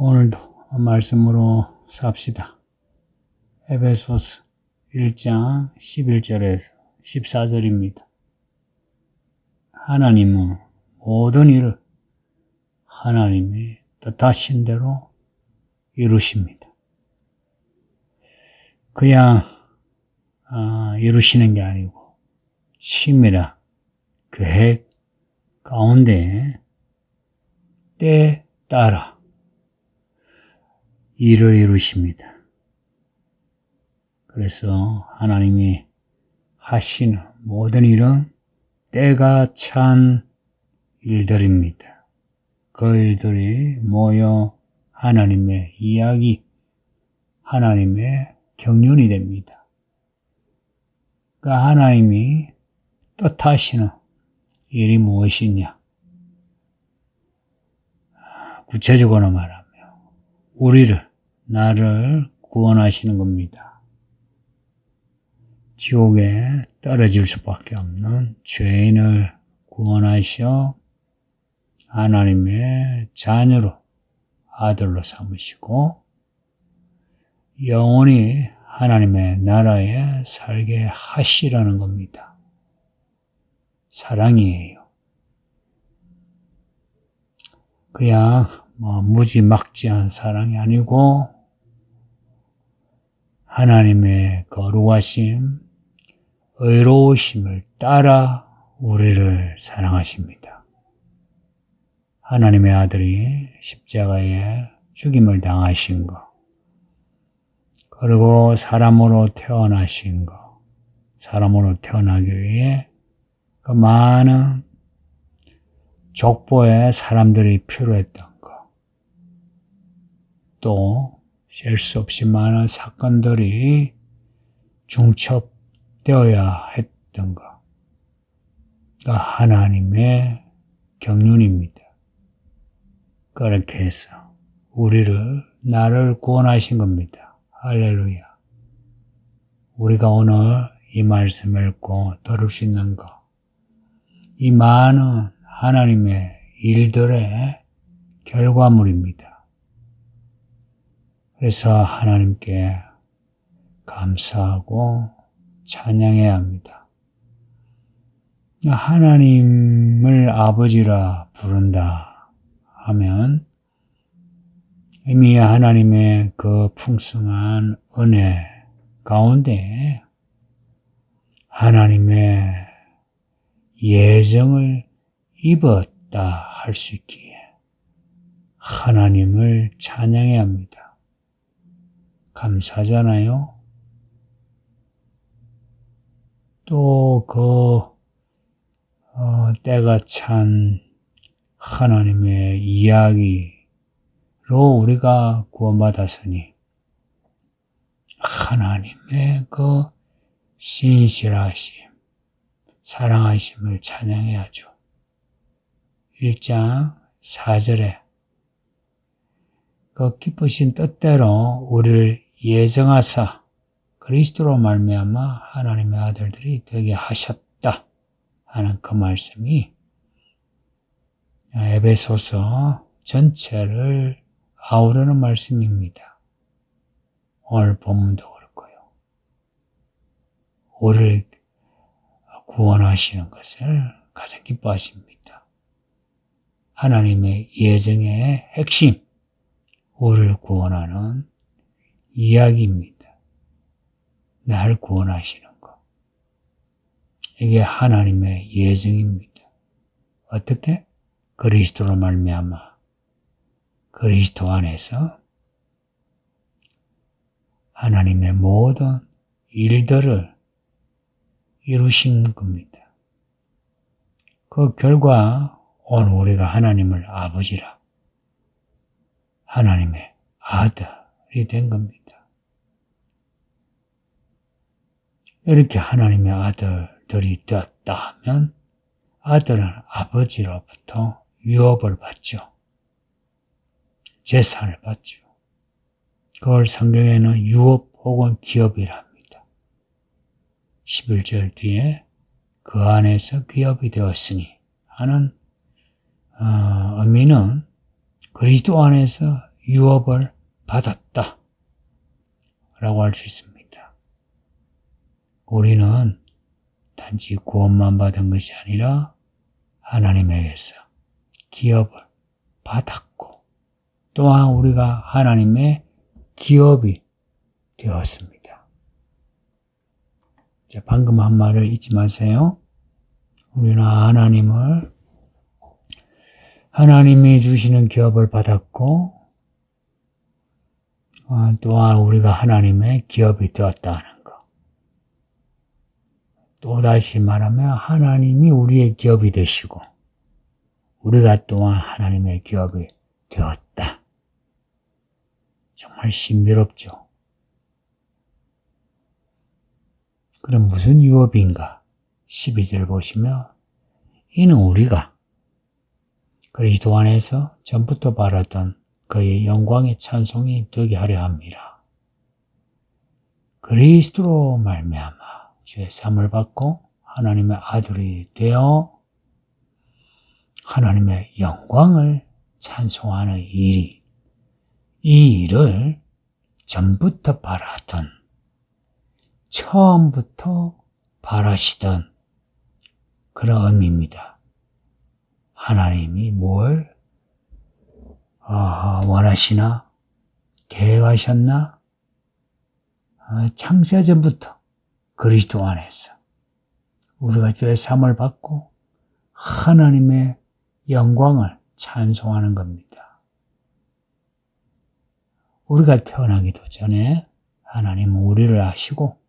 오늘도 말씀으로 삽시다. 에베소서 1장 11절에서 14절입니다. 하나님은 모든 일을 하나님이 뜻하신 대로 이루십니다. 그냥 이루시는 게 아니고 치밀한 계획 가운데 때에 따라 일을 이루십니다. 그래서 하나님이 하시는 모든 일은 때가 찬 일들입니다. 그 일들이 모여 하나님의 이야기, 하나님의 경륜이 됩니다. 그러니까 하나님이 뜻하시는 일이 무엇이냐? 구체적으로 말하면 나를 구원하시는 겁니다. 지옥에 떨어질 수밖에 없는 죄인을 구원하셔 하나님의 자녀로, 아들로 삼으시고 영원히 하나님의 나라에 살게 하시라는 겁니다. 사랑이에요. 그냥 무지막지한 사랑이 아니고 하나님의 거룩하심, 의로우심을 따라 우리를 사랑하십니다. 하나님의 아들이 십자가에 죽임을 당하신 것, 그리고 사람으로 태어나신 것, 사람으로 태어나기 위해 그 많은 족보의 사람들이 필요했던 것, 또 셀 수 없이 많은 사건들이 중첩되어야 했던 것, 하나님의 경륜입니다. 그렇게 해서 나를 구원하신 겁니다. 할렐루야. 우리가 오늘 이 말씀을 읽고 들을 수 있는 것, 이 많은 하나님의 일들의 결과물입니다. 그래서 하나님께 감사하고 찬양해야 합니다. 하나님을 아버지라 부른다 하면 이미 하나님의 그 풍성한 은혜 가운데 하나님의 예정을 입었다 할 수 있기에 하나님을 찬양해야 합니다. 감사하잖아요. 또 때가 찬 하나님의 이야기로 우리가 구원받았으니 하나님의 그 신실하심, 사랑하심을 찬양해야죠. 1장 4절에 그 기쁘신 뜻대로 우리를 예정하사 그리스도로 말미암아 하나님의 아들들이 되게 하셨다 하는 그 말씀이 에베소서 전체를 아우르는 말씀입니다. 오늘 본문도 그렇고요. 우리를 구원하시는 것을 가장 기뻐하십니다. 하나님의 예정의 핵심, 우리를 구원하는 이야기입니다. 날 구원하시는 것. 이게 하나님의 예정입니다. 어떻게? 그리스도로 말미암아 그리스도 안에서 하나님의 모든 일들을 이루신 겁니다. 그 결과 오늘 우리가 하나님을 아버지라, 하나님의 아들이 된 겁니다. 이렇게 하나님의 아들들이 되었다 하면 아들은 아버지로부터 유업을 받죠. 재산을 받죠. 그걸 성경에는 유업 혹은 기업이라 합니다. 11절 뒤에 그 안에서 기업이 되었으니 하는 의미는 그리스도 안에서 유업을 받았다 라고 할 수 있습니다. 우리는 단지 구원만 받은 것이 아니라 하나님에게서 기업을 받았고 또한 우리가 하나님의 기업이 되었습니다. 자, 방금 한 말을 잊지 마세요. 우리는 하나님이 주시는 기업을 받았고 또한 우리가 하나님의 기업이 되었다는 것. 또다시 말하면 하나님이 우리의 기업이 되시고 우리가 또한 하나님의 기업이 되었다. 정말 신비롭죠. 그럼 무슨 유업인가? 12절 보시면 이는 우리가 그리스도 안에서 전부터 바랐던 그의 영광의 찬송이 되게 하려 합니다. 그리스도로 말미암아 주의 사함을 받고 하나님의 아들이 되어 하나님의 영광을 찬송하는 일이 이 일을 전부터 바라던 처음부터 바라시던 그런 의미입니다. 하나님이 뭘 원하시나? 계획하셨나? 창세전부터 그리스도 안에서 우리가 주의 사함을 받고 하나님의 영광을 찬송하는 겁니다. 우리가 태어나기도 전에 하나님은 우리를 아시고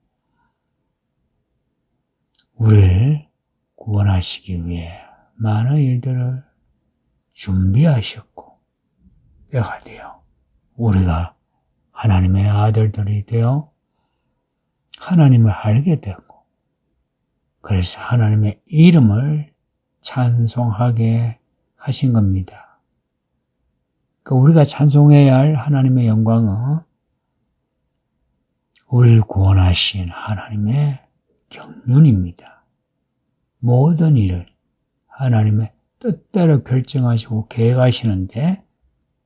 우리를 구원하시기 위해 많은 일들을 준비하셨고 때가 되어 우리가 하나님의 아들들이 되어 하나님을 알게 되고 그래서 하나님의 이름을 찬송하게 하신 겁니다. 우리가 찬송해야 할 하나님의 영광은 우리를 구원하신 하나님의 경륜입니다. 모든 일을 하나님의 뜻대로 결정하시고 계획하시는데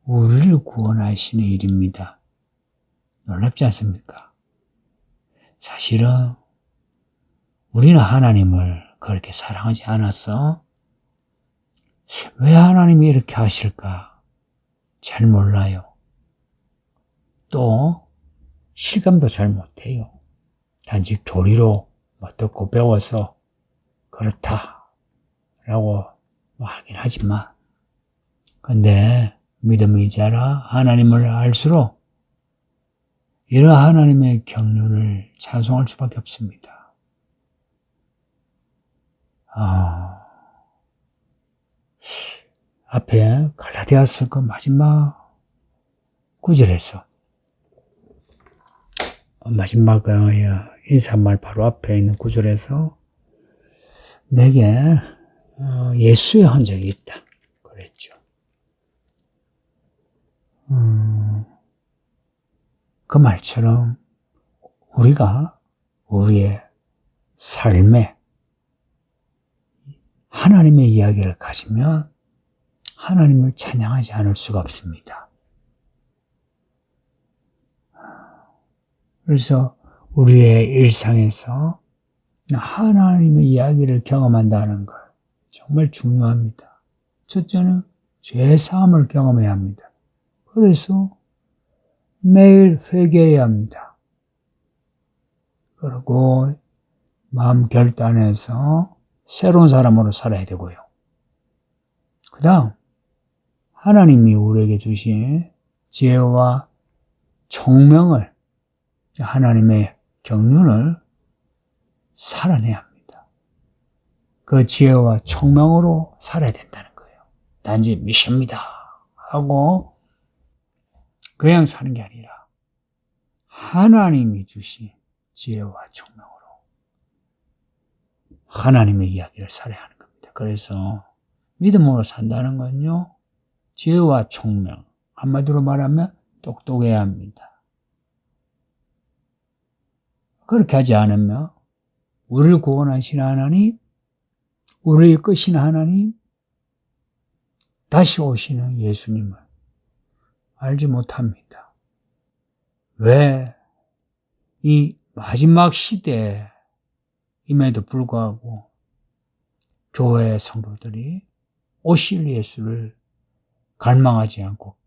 우리를 구원하시는 일입니다. 놀랍지 않습니까? 사실은 우리는 하나님을 그렇게 사랑하지 않아서 왜 하나님이 이렇게 하실까 잘 몰라요. 또 실감도 잘 못해요. 단지 교리로 듣고 배워서 그렇다라고 하긴 하지만 근데 믿음이 자라 하나님을 알수록 이런 하나님의 경륜을 찬송할 수밖에 없습니다. 앞에 갈라디아서 그 마지막 구절에서 마지막 인사말 바로 앞에 있는 구절에서 내게 예수의 흔적이 있다 그랬죠. 그 말처럼 우리가 우리의 삶에 하나님의 이야기를 가지면 하나님을 찬양하지 않을 수가 없습니다. 그래서 우리의 일상에서 하나님의 이야기를 경험한다는 것 정말 중요합니다. 첫째는 죄사함을 경험해야 합니다. 그래서 매일 회개해야 합니다. 그리고 마음 결단해서 새로운 사람으로 살아야 되고요. 그 다음 하나님이 우리에게 주신 지혜와 총명을 하나님의 경륜을 살아내야 합니다. 그 지혜와 총명으로 살아야 된다는 거예요. 단지 믿습니다 하고 그냥 사는 게 아니라 하나님이 주신 지혜와 총명으로 하나님의 이야기를 살아야 하는 겁니다. 그래서 믿음으로 산다는 건요, 지혜와 총명, 한마디로 말하면 똑똑해야 합니다. 그렇게 하지 않으면 우리를 구원하신 하나님, 우리를 이끄신 하나님, 다시 오시는 예수님을 알지 못합니다. 왜 이 마지막 시대임에도 불구하고 교회 성도들이 오실 예수를 갈망하지 않고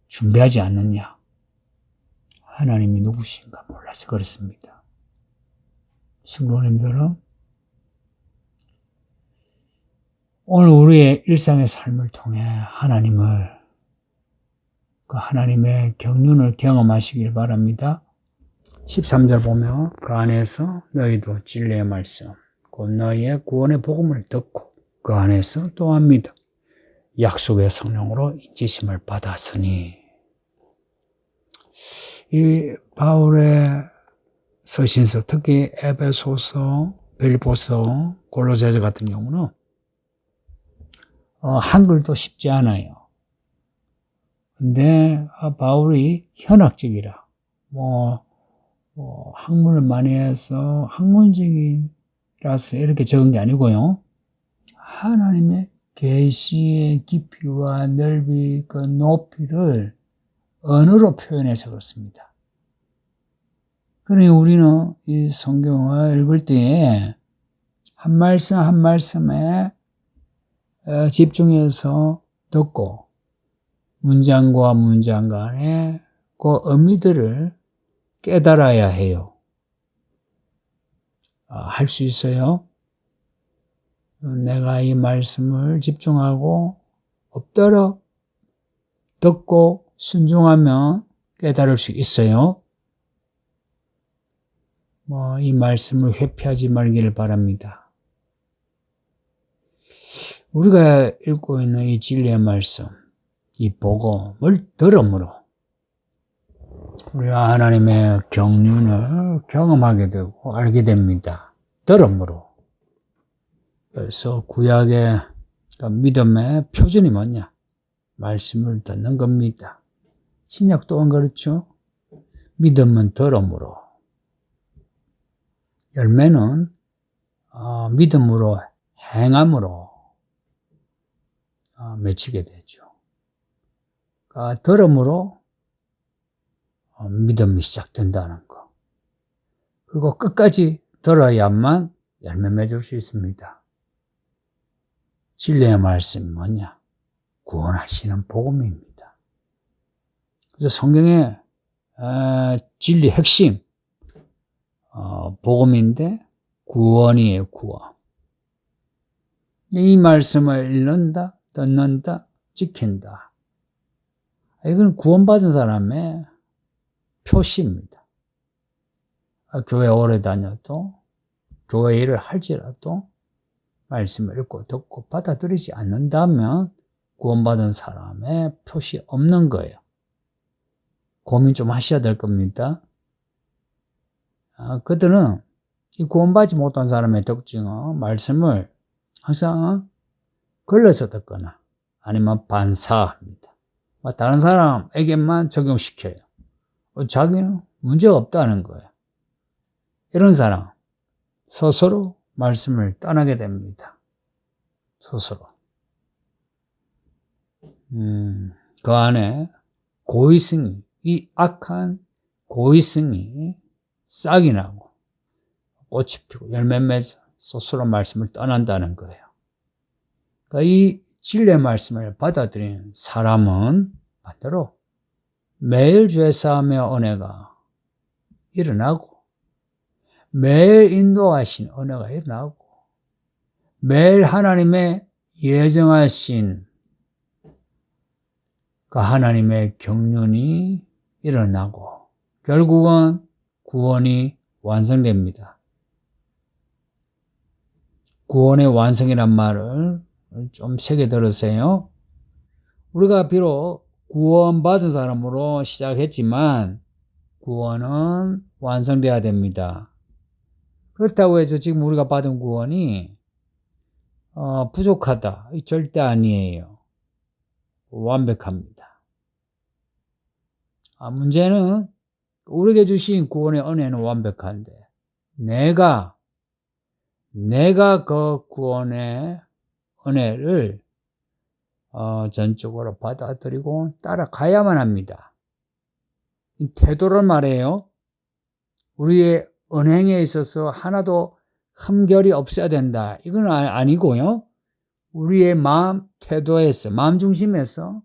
준비하지 않느냐? 하나님이 누구신가 몰라서 그렇습니다. 성도님들은 오늘 우리의 일상의 삶을 통해 그 하나님의 경륜을 경험하시길 바랍니다. 13절 보면 그 안에서 너희도 진리의 말씀 곧 너희의 구원의 복음을 듣고 그 안에서 또한 믿어 약속의 성령으로 인지심을 받았으니, 이 바울의 서신서, 특히 에베소서, 빌립보서, 골로새서 같은 경우는 한글도 쉽지 않아요. 근데 바울이 현학적이라 학문을 많이 해서 학문적이라서 이렇게 적은 게 아니고요. 하나님의 계시의 깊이와 넓이, 그 높이를 언어로 표현해서 그렇습니다. 그러니 우리는 이 성경을 읽을 때에 한 말씀 한 말씀에 집중해서 듣고 문장과 문장 간에 그 의미들을 깨달아야 해요. 할 수 있어요? 내가 이 말씀을 집중하고 엎드려 듣고 순종하면 깨달을 수 있어요. 이 말씀을 회피하지 말기를 바랍니다. 우리가 읽고 있는 이 진리의 말씀, 이 복음을 들음으로 우리가 하나님의 경륜을 경험하게 되고 알게 됩니다. 들음으로. 그래서 구약의 믿음의 표준이 뭐냐? 말씀을 듣는 겁니다. 신약 또한 그렇죠. 믿음은 들음으로, 열매는 믿음으로 행함으로 맺히게 되죠. 들음으로 믿음이 시작된다는 거. 그리고 끝까지 들어야만 열매 맺을 수 있습니다. 진리의 말씀이 뭐냐? 구원하시는 복음입니다. 그래서 성경의 진리 핵심 복음인데 구원이에요. 구원. 이 말씀을 읽는다, 듣는다, 지킨다. 이건 구원받은 사람의 표시입니다. 교회 오래 다녀도, 교회 일을 할지라도 말씀을 읽고 듣고 받아들이지 않는다면 구원받은 사람의 표시 없는 거예요. 고민 좀 하셔야 될 겁니다. 그들은 이 구원받지 못한 사람의 특징은 말씀을 항상 걸러서 듣거나 아니면 반사합니다. 다른 사람에게만 적용시켜요. 자기는 문제가 없다는 거예요. 이런 사람 스스로 말씀을 떠나게 됩니다. 스스로. 그 안에 고의성이, 이 악한 고의성이 싹이 나고 꽃이 피고 열매 맺어 스스로 말씀을 떠난다는 거예요. 그러니까 이 진리의 말씀을 받아들이는 사람은 반대로 매일 죄사함의 은혜가 일어나고, 매일 인도하신 은혜가 일어나고, 매일 하나님의 예정하신 그 하나님의 경륜이 일어나고 결국은 구원이 완성됩니다. 구원의 완성이란 말을 좀 새겨 들으세요. 우리가 비록 구원받은 사람으로 시작했지만 구원은 완성돼야 됩니다. 그렇다고 해서 지금 우리가 받은 구원이 부족하다. 절대 아니에요. 완벽합니다. 문제는 우리에게 주신 구원의 은혜는 완벽한데 내가 그 구원의 은혜를 전적으로 받아들이고 따라가야만 합니다. 이 태도를 말해요. 우리의 언행에 있어서 하나도 흠결이 없어야 된다. 이건 아니고요. 우리의 마음 태도에서, 마음 중심에서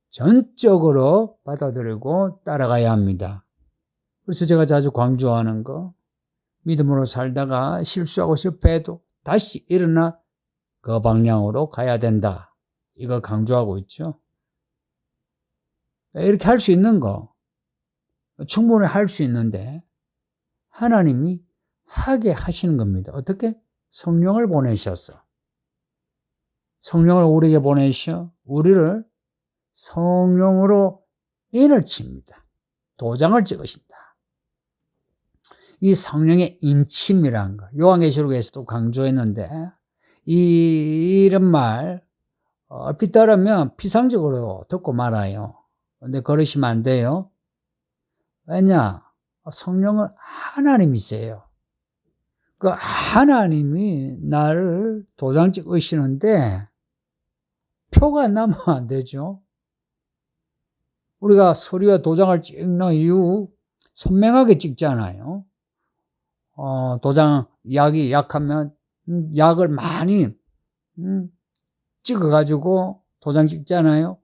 전적으로 받아들이고 따라가야 합니다. 그래서 제가 자주 강조하는 거, 믿음으로 살다가 실수하고 실패해도 다시 일어나 그 방향으로 가야 된다. 이거 강조하고 있죠. 이렇게 할 수 있는 거 충분히 할 수 있는데 하나님이 하게 하시는 겁니다. 어떻게? 성령을 보내셔서. 성령을 우리에게 보내셔 우리를 성령으로 인을 칩니다. 도장을 찍으신다. 이 성령의 인침이라는 거 요한계시록에서도 강조했는데 이런 말 얼핏 따르면 피상적으로 듣고 말아요. 근데 그러시면 안 돼요. 왜냐? 성령은 하나님이세요. 그 하나님이 나를 도장 찍으시는데 표가 나면 안 되죠. 우리가 서류에 도장을 찍는 이유 선명하게 찍잖아요. 도장 약이 약하면 약을 많이 찍어가지고 도장 찍잖아요.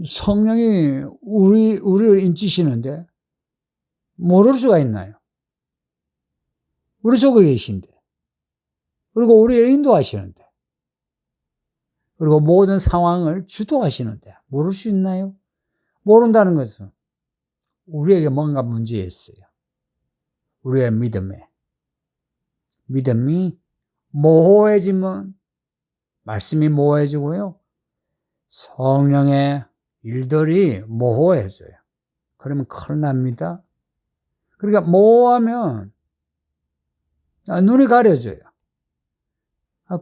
성령이 우리를 인치시는데 모를 수가 있나요? 우리 속에 계신데, 그리고 우리를 인도하시는데, 그리고 모든 상황을 주도하시는데 모를 수 있나요? 모른다는 것은 우리에게 뭔가 문제 있어요. 우리의 믿음이 모호해지면 말씀이 모호해지고요. 성령의 일들이 모호해져요. 그러면 큰일 납니다. 그러니까 모호하면 눈이 가려져요.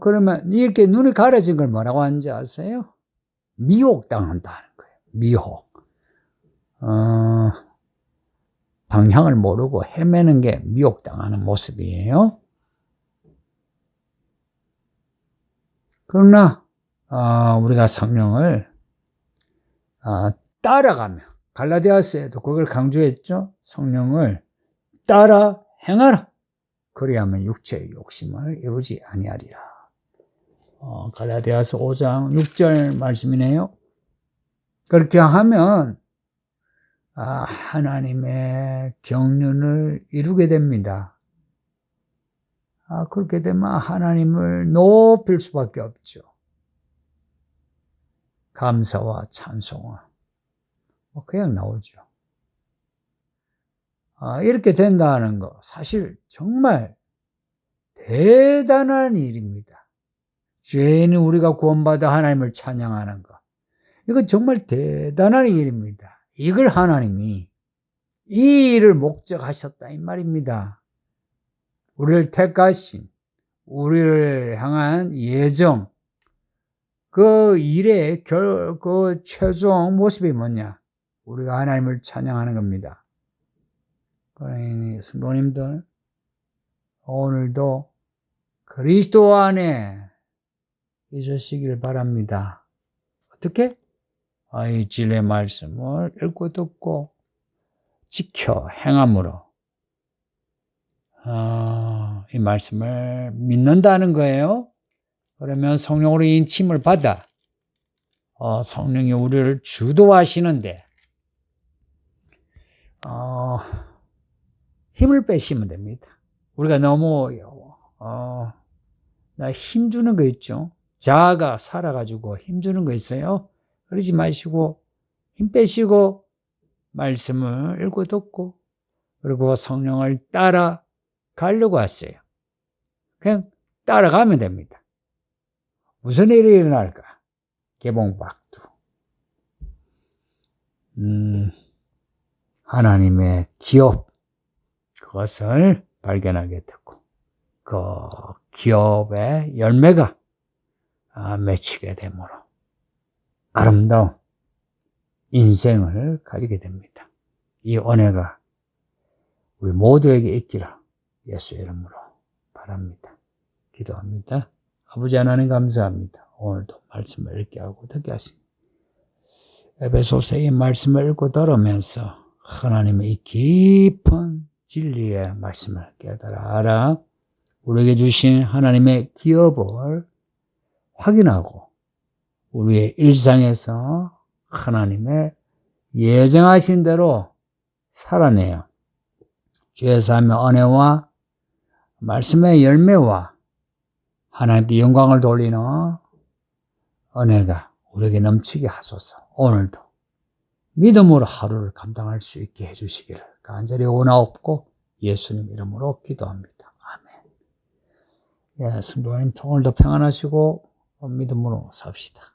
그러면 이렇게 눈이 가려진 걸 뭐라고 하는지 아세요? 미혹당한다는 거예요. 미혹. 방향을 모르고 헤매는 게 미혹당하는 모습이에요. 그러나 우리가 성령을 따라가며 갈라디아서에도 그걸 강조했죠. 성령을 따라 행하라. 그리하면 육체의 욕심을 이루지 아니하리라. 갈라디아서 5장 6절 말씀이네요. 그렇게 하면 하나님의 경륜을 이루게 됩니다. 그렇게 되면 하나님을 높일 수밖에 없죠. 감사와 찬송화 그냥 나오죠. 이렇게 된다는 거 사실 정말 대단한 일입니다. 죄인이 우리가 구원받아 하나님을 찬양하는 거, 이거 정말 대단한 일입니다. 이걸 하나님이 이 일을 목적하셨다 이 말입니다. 우리를 택하신, 우리를 향한 예정, 그 일의 그 최종 모습이 뭐냐? 우리가 하나님을 찬양하는 겁니다. 그러니 성도님들, 오늘도 그리스도 안에 있으시길 바랍니다. 어떻게? 이 진리의 말씀을 읽고 듣고 지켜 행함으로 이 말씀을 믿는다는 거예요. 그러면 성령으로 인침을 받아 성령이 우리를 주도하시는데 힘을 빼시면 됩니다. 우리가 너무 나 힘주는 거 있죠. 자아가 살아가지고 힘주는 거 있어요. 그러지 마시고 힘 빼시고 말씀을 읽고 듣고 그리고 성령을 따라가려고 하세요. 그냥 따라가면 됩니다. 무슨 일이 일어날까? 개봉박두. 하나님의 기업, 그것을 발견하게 되고 그 기업의 열매가 맺히게 되므로 아름다운 인생을 가지게 됩니다. 이 은혜가 우리 모두에게 있기를 예수의 이름으로 바랍니다. 기도합니다. 아버지 하나님 감사합니다. 오늘도 말씀을 읽게 하고 듣게 하십니다. 에베소서의 말씀을 읽고 들으면서 하나님의 이 깊은 진리의 말씀을 깨달아 알아 우리에게 주신 하나님의 기업을 확인하고 우리의 일상에서 하나님의 예정하신 대로 살아내요. 죄사함의 은혜와 말씀의 열매와 하나님께 영광을 돌리는 은혜가 우리에게 넘치게 하소서. 오늘도 믿음으로 하루를 감당할 수 있게 해주시기를 간절히 원하옵고 예수님 이름으로 기도합니다. 아멘. 예, 성도님 오늘도 평안하시고 믿음으로 삽시다.